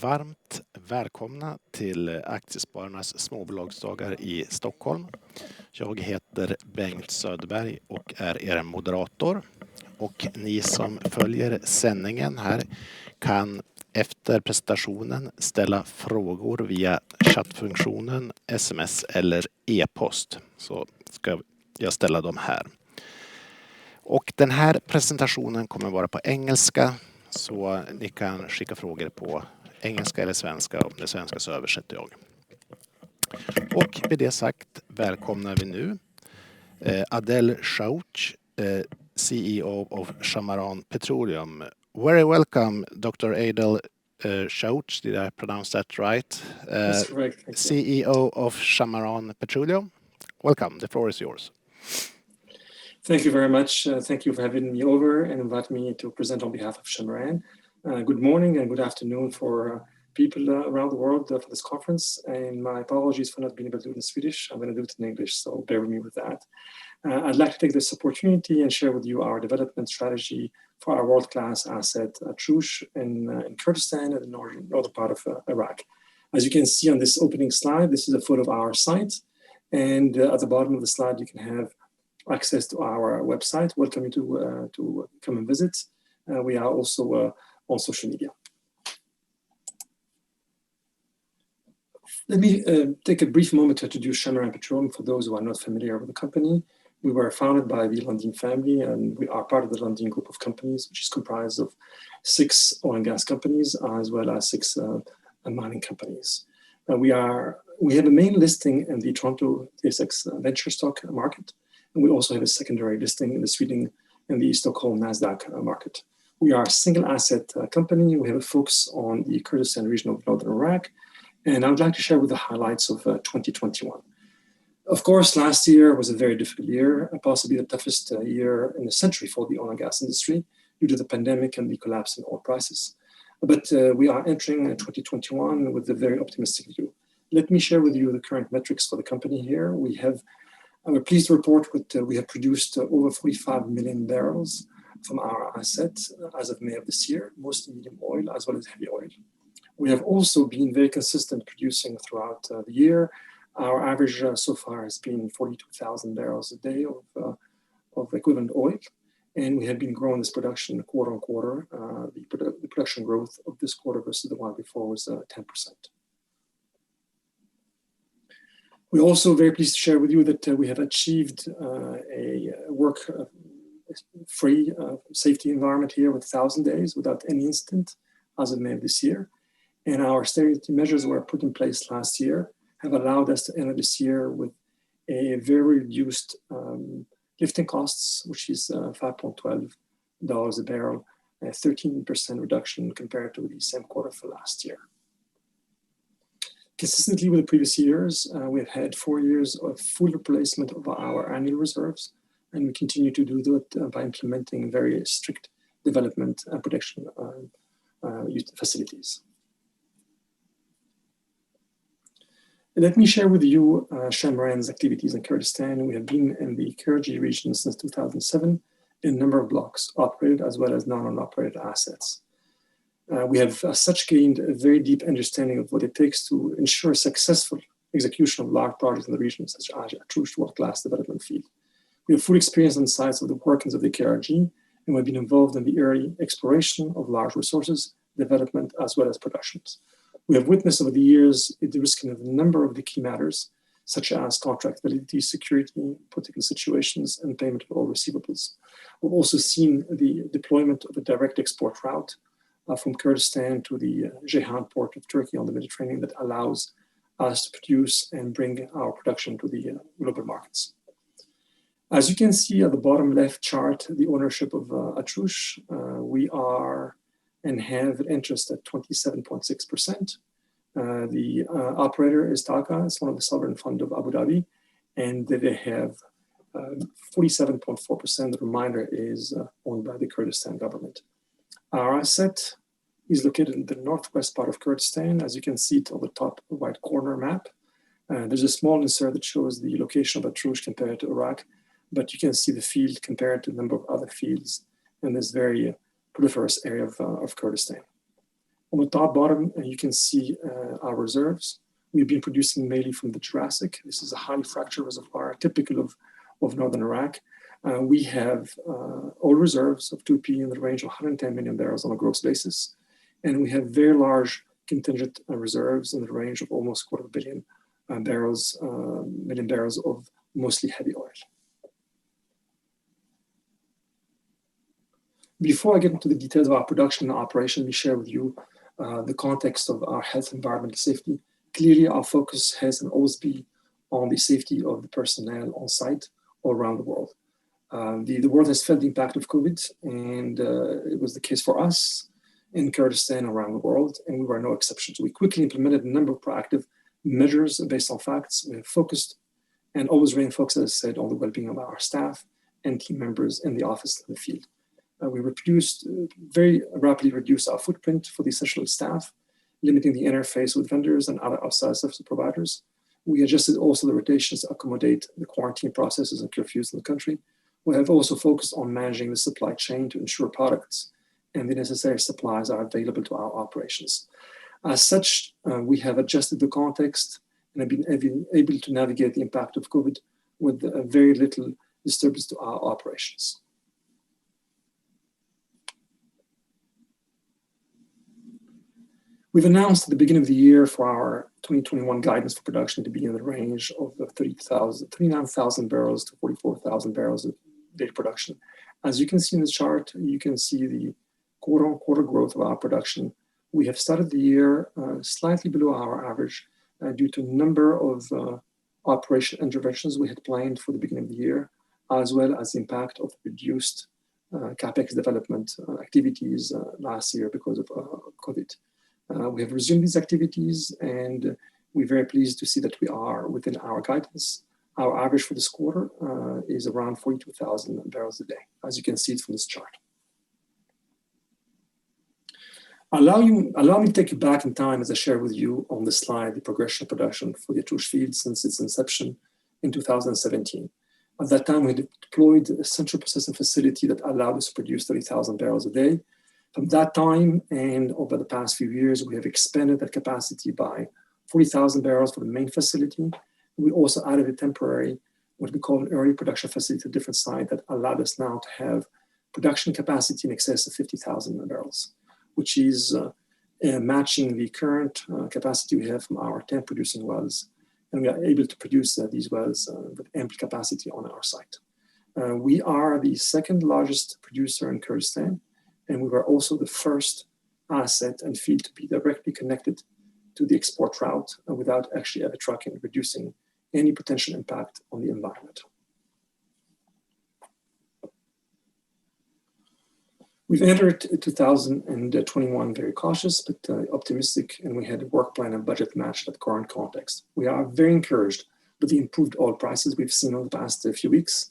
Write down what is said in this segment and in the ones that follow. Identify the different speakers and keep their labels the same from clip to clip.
Speaker 1: varmt välkomna till Aktiespararnas småbolagsdagar i Stockholm. Jag heter Bengt Söderberg och är er moderator. Och ni som följer sändningen här kan efter presentationen ställa frågor via chattfunktionen, sms eller e-post. Så ska jag ställa dem här. Och den här presentationen kommer vara på engelska, så ni kan skicka frågor på engelska eller svenska. Om det är svenska så översätter jag. Och med det sagt välkomnar vi nu Adel Chaouch, CEO of ShaMaran Petroleum. Very welcome, Dr. Adel Chaouch. Did I pronounce that right?
Speaker 2: That's correct.
Speaker 1: CEO of ShaMaran Petroleum. Welcome. The floor is yours.
Speaker 2: Thank you very much. Thank you for having me over and inviting me to present on behalf of ShaMaran. Good morning and good afternoon for people around the world for this conference. And my apologies for not being able to do it in Swedish. I'm going to do it in English, so bear with me with that. I'd like to take this opportunity and share with you our development strategy for our world-class asset, Chaouch, in Kurdistan and the northern part of Iraq. As you can see on this opening slide, this is a photo of our site. And at the bottom of the slide, you can have access to our website. Welcome you to come and visit. We are also on social media. Let me take a brief moment to introduce ShaMaran Petroleum for those who are not familiar with the company. We were founded by the Lundin family, and we are part of the Lundin group of companies, which is comprised of 6 oil and gas companies, as well as 6 mining companies. We have a main listing in the Toronto TSX venture stock market, and we also have a secondary listing in Sweden in the Stockholm Nasdaq market. We are a single asset company. We have a focus on the Kurdistan region of northern Iraq, and I would like to share with the highlights of 2021. Of course, last year was a very difficult year, possibly the toughest year in the century for the oil and gas industry due to the pandemic and the collapse in oil prices. But we are entering 2021 with a very optimistic view. Let me share with you the current metrics for the company here. We're pleased to report that we have produced over 45 million barrels from our assets as of May of this year, mostly medium oil as well as heavy oil. We have also been very consistent producing throughout the year. Our average so far has been 42,000 barrels a day of equivalent oil, and we have been growing this production quarter on quarter. The production growth of this quarter versus the one before was 10%. We're also very pleased to share with you that we have achieved a work-free safety environment here with 1,000 days without any incident as of May of this year. And our austerity measures were put in place last year have allowed us to enter this year with a very reduced lifting costs, which is $5.12 a barrel, a 13% reduction compared to the same quarter for last year. Consistently with the previous years, we've had 4 years of full replacement of our annual reserves, and we continue to do that by implementing very strict development and production facilities. Let me share with you ShaMaran's activities in Kurdistan. We have been in the Kyrgyz region since 2007 in a number of blocks, operated as well as non-operated assets. We have as such gained a very deep understanding of what it takes to ensure successful execution of large projects in the region, such as Chaouch world-class development field. We have full experience on the sites of the workings of the KRG, and we've been involved in the early exploration of large resources, development, as well as productions. We have witnessed over the years the risk of a number of the key matters, such as contract validity, security, political situations, and payment of all receivables. We've also seen the deployment of a direct export route from Kurdistan to the Ceyhan port of Turkey on the Mediterranean that allows us to produce and bring our production to the global markets. As you can see at the bottom left chart, the ownership of Chaouch, we are and have an interest at 27.6%. The operator is TAQA, it's one of the sovereign fund of Abu Dhabi, and they have 47.4%. The remainder is owned by the Kurdistan government. Our asset is located in the northwest part of Kurdistan. As you can see it on the top right corner map. There's a small insert that shows the location of Chaouch compared to Iraq, but you can see the field compared to a number of other fields in this very proliferous area of Kurdistan. On the top bottom, you can see our reserves. We've been producing mainly from the Jurassic. This is a highly fractured reservoir, typical of northern Iraq. We have oil reserves of 2P in the range of 110 million barrels on a gross basis. And we have very large contingent reserves in the range of almost 250 million barrels of mostly heavy oil. Before I get into the details of our production and operation, we share with you the context of our health, environment, and safety. Clearly, our focus has and always be on the safety of the personnel on site all around the world. The world has felt the impact of COVID, and it was the case for us in Kurdistan around the world, and we were no exception. So we quickly implemented a number of proactive measures based on facts. We have focused and always remain focused, as I said, on the well-being of our staff and team members in the office and the field. We very rapidly reduced our footprint for the essential staff, limiting the interface with vendors and other outside service providers. We adjusted also the rotations to accommodate the quarantine processes and curfews in the country. We have also focused on managing the supply chain to ensure products and the necessary supplies are available to our operations. As such, we have adjusted the context and have been able to navigate the impact of COVID with very little disturbance to our operations. We've announced at the beginning of the year for our 2021 guidance for production to be in the range of 39,000 barrels to 44,000 barrels of daily production. As you can see in the chart, you can see the quarter-on-quarter growth of our production. We have started the year slightly below our average due to a number of operation interventions we had planned for the beginning of the year, as well as the impact of reduced CapEx development activities last year because of COVID. We have resumed these activities, and we're very pleased to see that we are within our guidance. Our average for this quarter is around 42,000 barrels a day, as you can see from this chart. Allow me to take you back in time as I share with you on the slide the progression of production for the Chaouch field since its inception in 2017. At that time, we deployed a central processing facility that allowed us to produce 30,000 barrels a day. From that time and over the past few years, we have expanded that capacity by 40,000 barrels for the main facility. We also added a temporary, what we call an early production facility, a different site that allowed us now to have production capacity in excess of 50,000 barrels, which is matching the current capacity we have from our 10 producing wells. And we are able to produce these wells with ample capacity on our site. We are the second largest producer in Kurdistan, and we were also the first asset and field to be directly connected to the export route without actually ever trucking, reducing any potential impact on the environment. We've entered 2021 very cautious, but optimistic, and we had a work plan and budget matched at the current context. We are very encouraged with the improved oil prices we've seen over the past few weeks,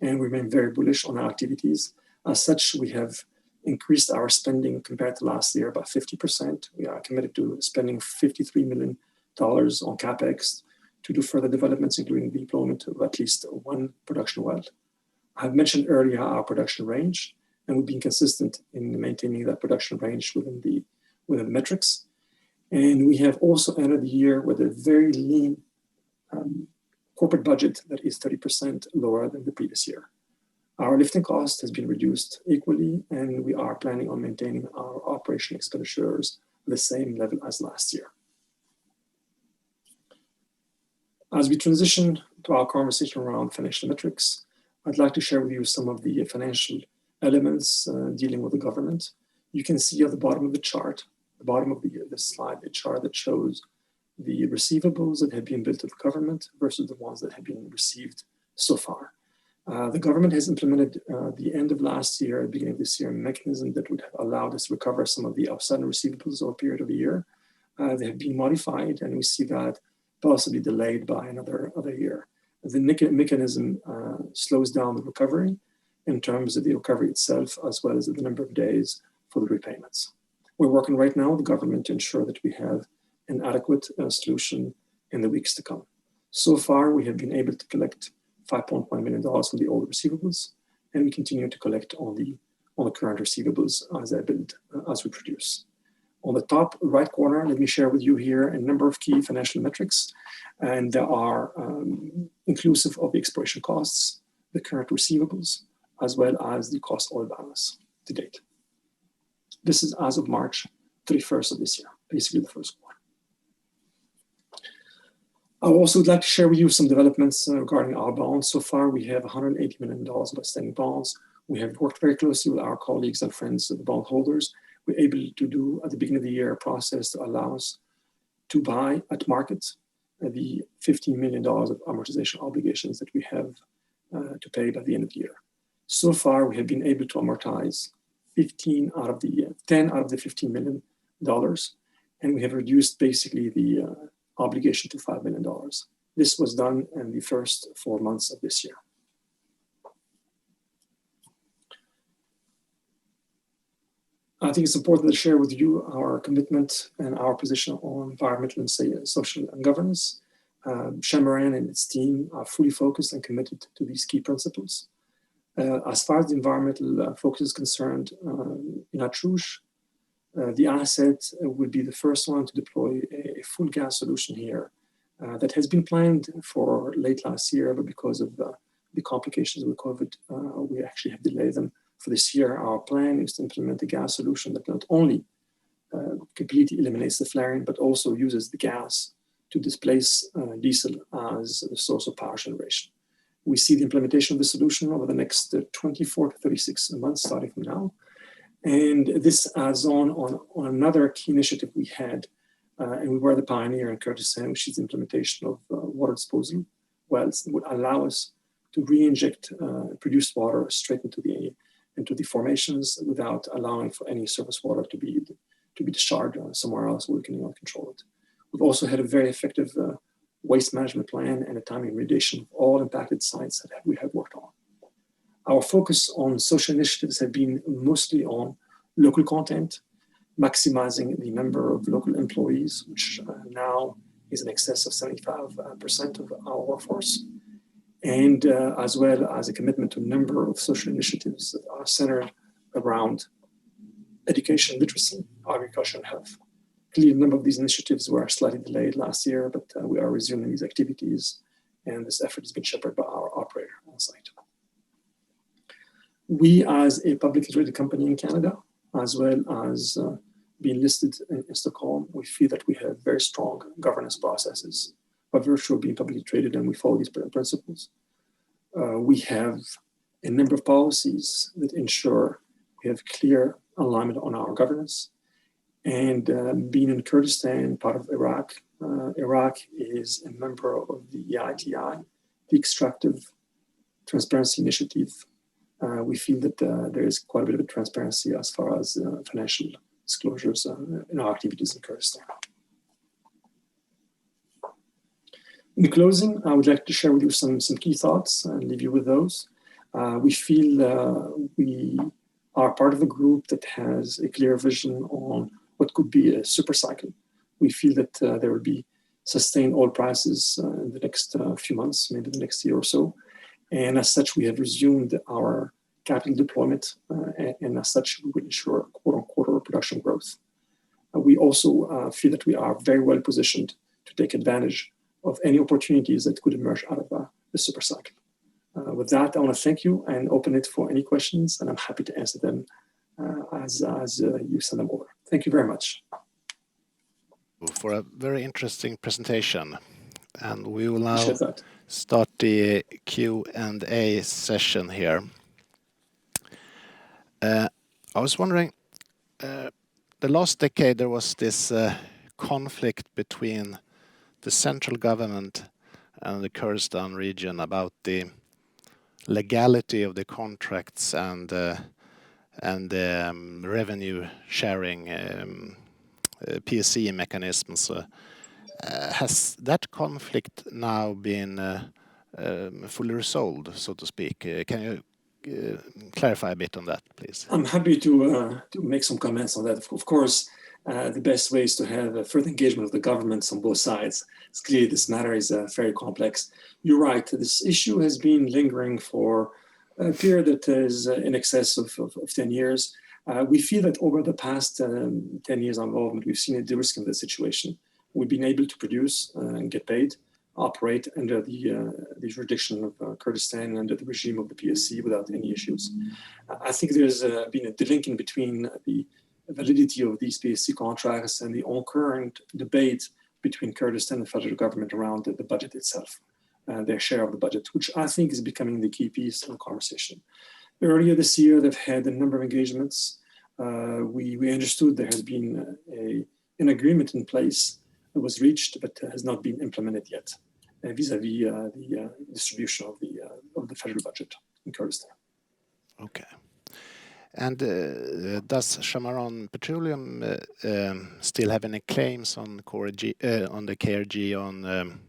Speaker 2: and we remain very bullish on our activities. As such, we have increased our spending compared to last year by 50%. We are committed to spending $53 million on CapEx to do further developments, including the deployment of at least one production well. I've mentioned earlier our production range, and we've been consistent in maintaining that production range within the metrics. And we have also entered the year with a very lean corporate budget that is 30% lower than the previous year. Our lifting cost has been reduced equally, and we are planning on maintaining our operation expenditures at the same level as last year. As we transition to our conversation around financial metrics, I'd like to share with you some of the financial elements dealing with the government. You can see at the bottom of the chart, the bottom of the slide, a chart that shows the receivables that have been billed to the government versus the ones that have been received so far. The government has implemented the end of last year, beginning of this year, a mechanism that would have allowed us to recover some of the outstanding receivables over a period of a year. They have been modified, and we see that possibly delayed by another year. The mechanism slows down the recovery in terms of the recovery itself, as well as the number of days for the repayments. We're working right now with the government to ensure that we have an adequate solution in the weeks to come. So far, we have been able to collect $5.1 million from the old receivables, and we continue to collect on the current receivables as they build, as we produce. On the top right corner, let me share with you here a number of key financial metrics, and they are inclusive of the exploration costs, the current receivables, as well as the cost oil balance to date. This is as of March 31st of this year, basically the first quarter. I also would like to share with you some developments regarding our bonds. So far, we have $180 million of outstanding bonds. We have worked very closely with our colleagues and friends, the bondholders. We're able to do, at the beginning of the year, a process to allow us to buy at market the $15 million of amortization obligations that we have to pay by the end of the year. So far, we have been able to amortize 10 out of the $15 million, and we have reduced basically the obligation to $5 million. This was done in the first 4 months of this year. I think it's important to share with you our commitment and our position on environmental and social and governance. ShaMaran and its team are fully focused and committed to these key principles. As far as the environmental focus is concerned, in Adel Chaouch, the asset will be the first one to deploy a full gas solution here that has been planned for late last year, but because of the complications with COVID, we actually have delayed them for this year. Our plan is to implement a gas solution that not only completely eliminates the flaring, but also uses the gas to displace diesel as the source of power generation. We see the implementation of the solution over the next 24 to 36 months, starting from now. And this adds on another key initiative we had, and we were the pioneer in Kurdistan, which is the implementation of water disposal wells that would allow us to re-inject produced water straight into the formations without allowing for any surface water to be discharged somewhere else where we can control it. We've also had a very effective waste management plan and a timely remediation of all impacted sites that we have worked on. Our focus on social initiatives have been mostly on local content, maximizing the number of local employees, which now is in excess of 75% of our workforce, and as well as a commitment to a number of social initiatives that are centered around education, literacy, agriculture, and health. Clearly, a number of these initiatives were slightly delayed last year, but we are resuming these activities, and this effort has been shepherded by our operator on site. We, as a publicly traded company in Canada, as well as being listed in Stockholm, we feel that we have very strong governance processes by virtue of being publicly traded, and we follow these principles. We have a number of policies that ensure we have clear alignment on our governance. And being in Kurdistan, part of Iraq, Iraq is a member of the EITI, the Extractive Transparency Initiative. We feel that there is quite a bit of transparency as far as financial disclosures in our activities in Kurdistan. In closing, I would like to share with you some key thoughts and leave you with those. We feel we are part of a group that has a clear vision on what could be a super cycle. We feel that there will be sustained oil prices in the next few months, maybe the next year or so. And as such, we have resumed our capital deployment, and as such, we will ensure quarter-on-quarter production growth. We also feel that we are very well positioned to take advantage of any opportunities that could emerge out of the super cycle. With that, I want to thank you and open it for any questions, and I'm happy to answer them as you send them over. Thank you very much.
Speaker 1: For a very interesting presentation. And we will now start the Q&A session here. I was wondering, the last decade there was this conflict between the central government and the Kurdistan region about the legality of the contracts and revenue sharing PSC mechanisms. Has that conflict now been fully resolved, so to speak? Can you clarify a bit on that, please?
Speaker 2: I'm happy to make some comments on that. Of course, the best way is to have a further engagement of the governments on both sides. It's clear this matter is very complex. You're right, this issue has been lingering for a period that is in excess of 10 years. We feel that over the past 10 years of involvement, we've seen a de-risking of the situation. We've been able to produce and get paid, operate under the jurisdiction of Kurdistan, under the regime of the PSC without any issues. I think there's been a delinking between the validity of these PSC contracts and the current debate between Kurdistan and the federal government around the budget itself, their share of the budget, which I think is becoming the key piece of the conversation. Earlier this year, they've had a number of engagements. We understood there has been an agreement in place that was reached, but has not been implemented yet, vis-a-vis the distribution of the federal budget in Kurdistan. Okay.
Speaker 1: And does ShaMaran Petroleum still have any claims on the KRG on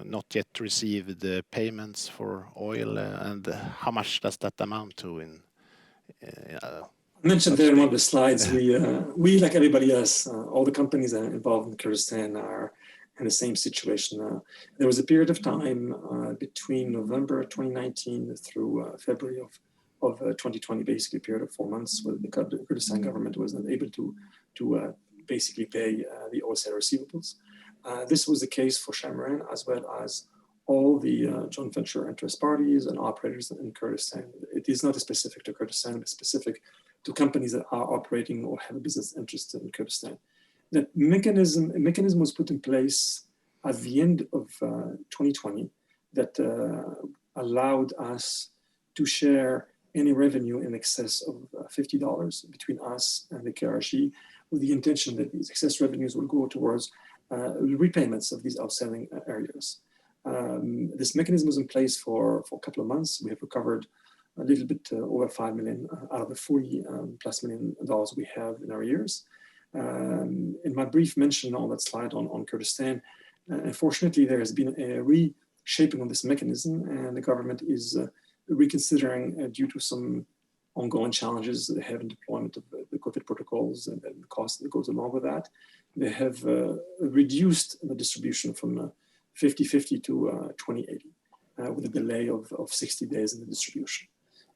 Speaker 1: not yet received the payments for oil, and how much does that amount to?
Speaker 2: I mentioned there in one of the slides, we like everybody else, all the companies that are involved in Kurdistan are in the same situation. There was a period of time between November 2019 through February of 2020, basically a period of 4 months, where the Kurdistan government was not able to basically pay the oil sale receivables. This was the case for ShaMaran, as well as all the joint venture interest parties and operators in Kurdistan. It is not specific to Kurdistan, but specific to companies that are operating or have a business interest in Kurdistan. That mechanism was put in place at the end of 2020 that allowed us to share any revenue in excess of $50 between us and the KRG, with the intention that these excess revenues will go towards repayments of these outstanding areas. This mechanism was in place for a couple of months. We have recovered a little bit over $5 million out of the $40+ million we have in our years. In my brief mention on that slide on Kurdistan, unfortunately, there has been a reshaping of this mechanism, and the government is reconsidering due to some ongoing challenges they have in deployment of the COVID protocols and the cost that goes along with that. They have reduced the distribution from 50-50 to 20-80, with a delay of 60 days in the distribution.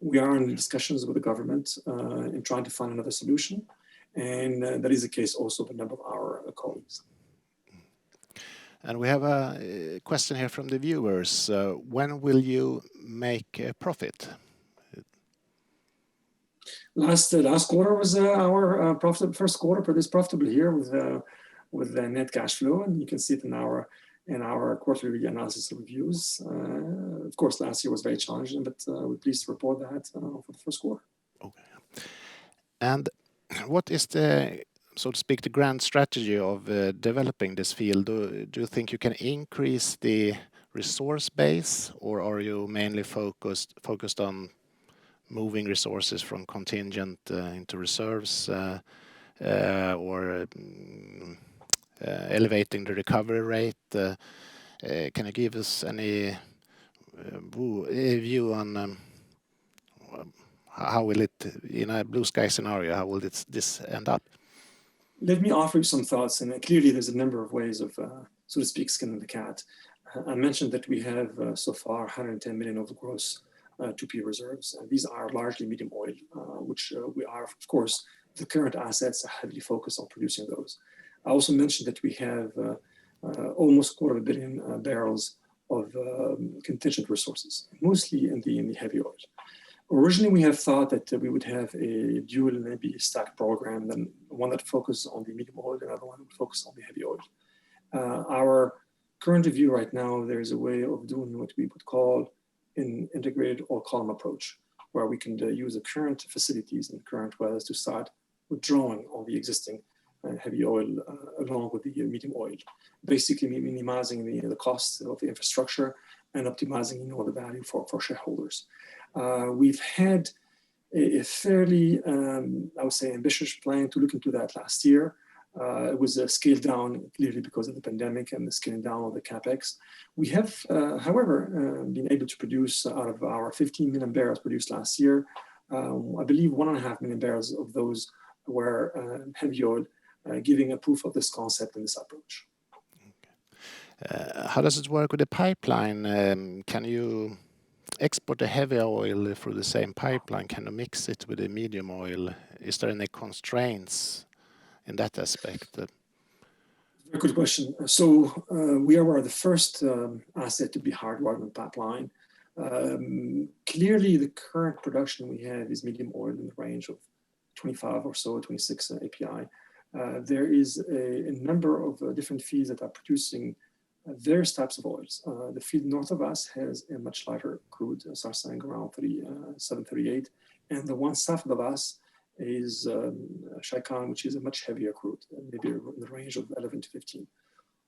Speaker 2: We are in discussions with the government in trying to find another solution, and that is the case also with a number of our colleagues.
Speaker 1: And we have a question here from the viewers. When will you make a profit?
Speaker 2: Last quarter was our first quarter produced profitably here with the net cash flow, and you can see it in our quarterly analysis and reviews. Of course, last year was very challenging, but we're pleased to report that for the first quarter.
Speaker 1: Okay. And what is the, so to speak, the grand strategy of developing this field? Do you think you can increase the resource base, or are you mainly focused on moving resources from contingent into reserves, or elevating the recovery rate? Can you give us any view on how will it, in a blue sky scenario, how will this end up?
Speaker 2: Let me offer you some thoughts, and clearly there's a number of ways of, so to speak, skinning the cat. I mentioned that we have so far 110 million of gross 2P reserves. And these are largely medium oil, which we are, of course, the current assets are heavily focused on producing those. I also mentioned that we have almost 250 million barrels of contingent resources, mostly in the heavy oil. Originally, we have thought that we would have a dual, maybe stack program, then one that focuses on the medium oil, another one that would focus on the heavy oil. Our current view right now, there's a way of doing what we would call an integrated oil column approach, where we can use the current facilities and current wells to start withdrawing all the existing heavy oil along with the medium oil, basically minimizing the cost of the infrastructure and optimizing the value for shareholders. We've had a fairly, I would say, ambitious plan to look into that last year. It was scaled down clearly because of the pandemic and the scaling down of the capex. We have, however, been able to produce out of our 15 million barrels produced last year, I believe 1.5 million barrels of those were heavy oil, giving a proof of this concept and this approach.
Speaker 1: Okay. How does it work with the pipeline? Can you export the heavy oil through the same pipeline, can you mix it with the medium oil? Is there any constraints in that aspect?
Speaker 2: Very good question. So we are the first asset to be hardwired on the pipeline. Clearly, the current production we have is medium oil in the range of 25 or so, 26 API. There is a number of different fields that are producing various types of oils. The field north of us has a much lighter crude, sarsang around 738, and the one south of us is Shaikan, which is a much heavier crude, maybe in the range of 11 to 15.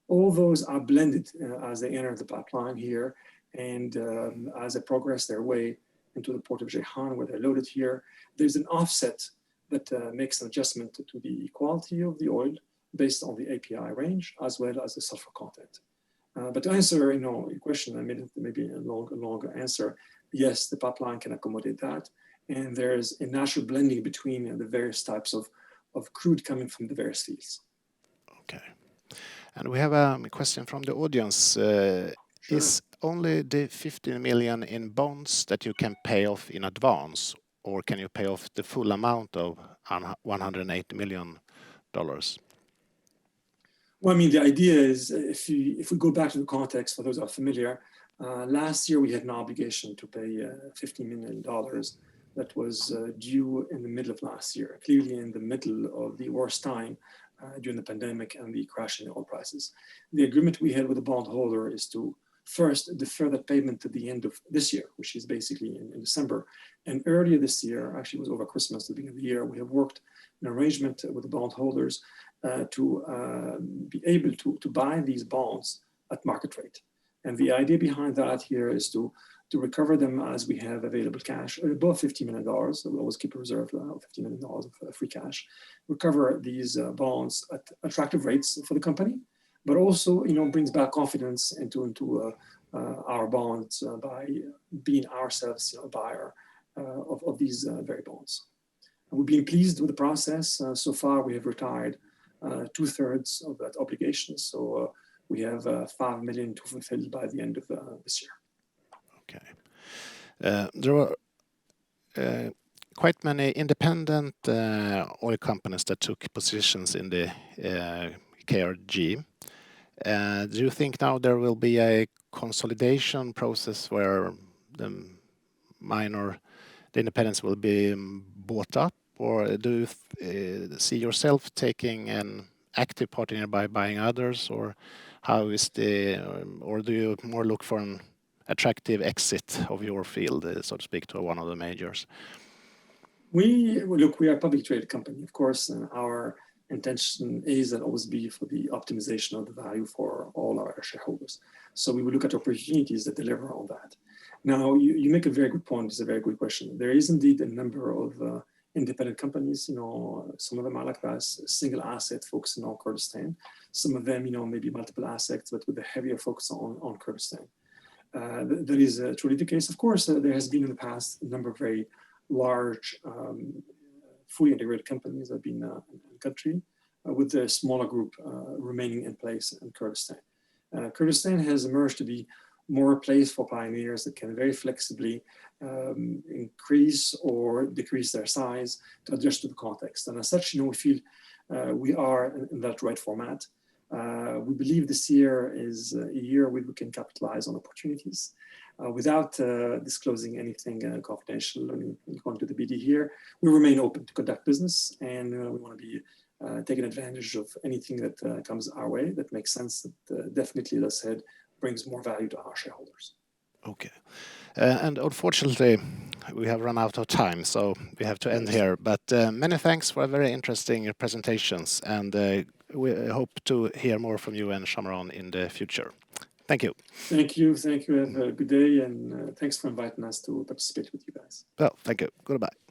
Speaker 2: All those are blended as they enter the pipeline here, and as they progress their way into the port of Ceyhan, where they're loaded here, there's an offset that makes an adjustment to the quality of the oil based on the API range, as well as the sulfur content. But to answer your question, I made maybe a longer answer. Yes, the pipeline can accommodate that. And there's a natural blending between the various types of crude coming from the various fields.
Speaker 1: Okay. And we have a question from the audience. Sure. Is only the 15 million in bonds that you can pay off in advance, or can you pay off the full amount of $180 million?
Speaker 2: Well, I mean, the idea is if we go back to the context, for those who are familiar, last year we had an obligation to pay $15 million that was due in the middle of last year, clearly in the middle of the worst time during the pandemic and the crash in the oil prices. The agreement we had with the bondholder is to first defer that payment to the end of this year, which is basically in December. And earlier this year, actually it was over Christmas, the beginning of the year, we have worked an arrangement with the bondholders to be able to buy these bonds at market rate. And the idea behind that here is to recover them as we have available cash above $50 million. So we always keep a reserve of $50 million of free cash. Recover these bonds at attractive rates for the company, but also brings back confidence into our bonds by being ourselves a buyer of these very bonds. And we've been pleased with the process. So far, we have retired 2/3 of that obligation. So we have $5 million to fulfill by the end of this year.
Speaker 1: Okay. There were quite many independent oil companies that took positions in the KRG. Do you think now there will be a consolidation process where the independents will be bought up, or do you see yourself taking an active part in it by buying others, or how is or do you more look for an attractive exit of your field, so to speak, to one of the majors?
Speaker 2: We are a public traded company, of course, and our intention is and always be for the optimization of the value for all our shareholders. So we will look at opportunities that deliver on that. Now, you make a very good point. It's a very good question. There is indeed a number of independent companies. Some of them are like us, single asset focusing on Kurdistan. Some of them, maybe multiple assets, but with a heavier focus on Kurdistan. That is truly the case. Of course, there has been in the past a number of very large, fully integrated companies that have been in the country, with a smaller group remaining in place in Kurdistan. Kurdistan has emerged to be more a place for pioneers that can very flexibly increase or decrease their size to adjust to the context. And as such, we feel we are in that right format. We believe this year is a year where we can capitalize on opportunities without disclosing anything confidential. I mean, going to the BD here, we remain open to conduct business, and we want to be taking advantage of anything that comes our way that makes sense, that definitely, as I said, brings more value to our shareholders.
Speaker 1: Okay. And unfortunately, we have run out of time, so we have to end here. But many thanks for very interesting presentations, and we hope to hear more from you and ShaMaran in the future. Thank you.
Speaker 2: Thank you. Have a good day, and thanks for inviting us to participate with you guys.
Speaker 1: Well, thank you. Goodbye.